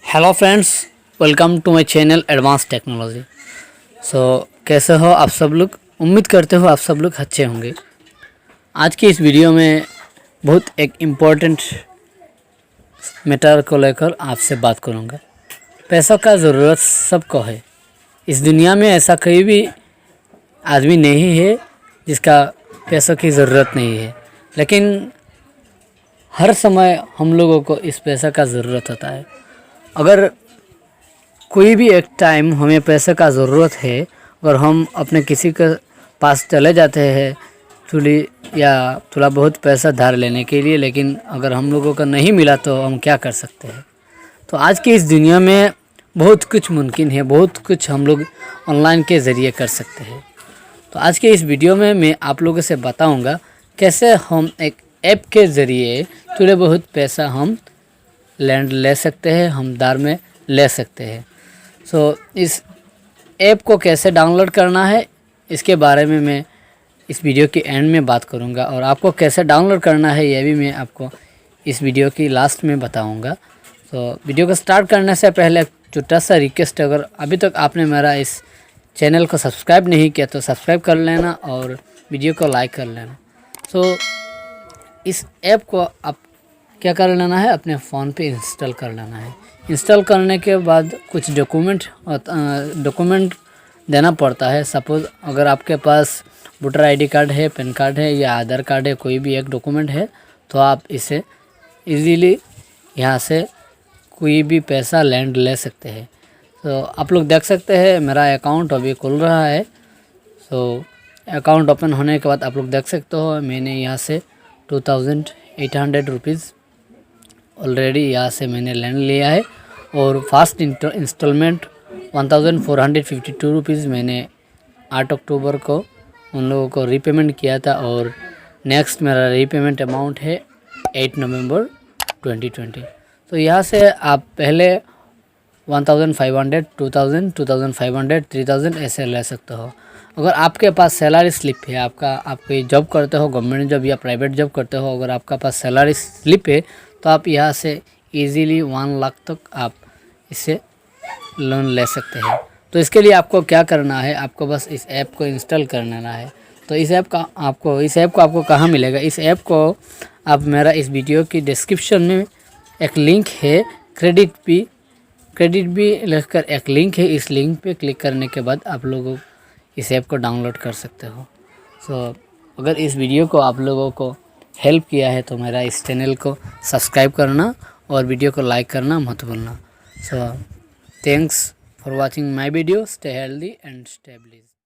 Hello friends, welcome to my channel advance technology. कैसे हो आप सब लोग? उम्मीद करते हो आप सब लोग अच्छे होंगे। आज की इस वीडियो में बहुत एक इम्पोर्टेंट मैटर को लेकर आपसे बात करूंगा। पैसों का ज़रूरत सबको है। इस दुनिया में ऐसा कोई भी आदमी नहीं है जिसका पैसों की ज़रूरत नहीं है, लेकिन हर समय हम लोगों को इस पैसा का ज़रूरत होता है। अगर कोई भी एक टाइम हमें पैसे का ज़रूरत है और हम अपने किसी के पास चले जाते हैं थोड़ा बहुत पैसा धार लेने के लिए, लेकिन अगर हम लोगों को नहीं मिला तो हम क्या कर सकते हैं। तो आज की इस दुनिया में बहुत कुछ मुमकिन है, बहुत कुछ हम लोग ऑनलाइन के ज़रिए कर सकते हैं। तो आज के इस वीडियो में मैं आप लोगों से बताऊंगा कैसे हम एक ऐप के ज़रिए थोड़े बहुत पैसा हम लैंड ले सकते हैं, हम दार में ले सकते हैं। इस ऐप को कैसे डाउनलोड करना है इसके बारे में मैं इस वीडियो के एंड में बात करूंगा, और आपको कैसे डाउनलोड करना है यह भी मैं आपको इस वीडियो की लास्ट में बताऊंगा। वीडियो को स्टार्ट करने से पहले एक छोटा सा रिक्वेस्ट, अगर अभी तक आपने मेरा इस चैनल को सब्सक्राइब नहीं किया तो सब्सक्राइब कर लेना और वीडियो को लाइक कर लेना। इस ऐप को आप क्या कर लेना है, अपने फ़ोन पे इंस्टॉल कर लेना है। इंस्टॉल करने के बाद कुछ डॉक्यूमेंट देना पड़ता है। सपोज़ अगर आपके पास वोटर आईडी कार्ड है, पैन कार्ड है या आधार कार्ड है, कोई भी एक डॉक्यूमेंट है, तो आप इसे इजीली यहाँ से कोई भी पैसा लैंड ले सकते हैं। आप लोग देख सकते हैं मेरा अकाउंट अभी खुल रहा है। अकाउंट ओपन होने के बाद आप लोग देख सकते हो मैंने यहाँ से 2800 रुपीज़ ऑलरेडी यहाँ से मैंने लैंड लिया है, और फर्स्ट इंस्टॉलमेंट 1452 रुपीज़ मैंने 8 अक्टूबर को उन लोगों को रीपेमेंट किया था, और नेक्स्ट मेरा रीपेमेंट अमाउंट है 8 नवंबर 2020। तो यहाँ से आप पहले 1500, 2000, 2500, 3000 ऐसे ले सकते हो। अगर आपके पास सैलरी स्लिप है, आप कोई जॉब करते हो, गवर्नमेंट जॉब या प्राइवेट जॉब करते हो, अगर आपका पास सैलरी स्लिप है तो आप यहाँ से इजीली 1 लाख तक आप इससे लोन ले सकते हैं। तो इसके लिए आपको क्या करना है, आपको बस इस ऐप को इंस्टॉल कर लेना है। तो इस ऐप को आपको कहाँ मिलेगा? इस ऐप को आप मेरा इस वीडियो की डिस्क्रिप्शन में एक लिंक है, क्रेडिट बी लिखकर एक लिंक है। इस लिंक पे क्लिक करने के बाद आप लोग इस ऐप को डाउनलोड कर सकते हो। अगर इस वीडियो को आप लोगों को हेल्प किया है तो मेरा इस चैनल को सब्सक्राइब करना और वीडियो को लाइक करना मत भूलना। Thanks for watching my video. Stay healthy and stay blessed.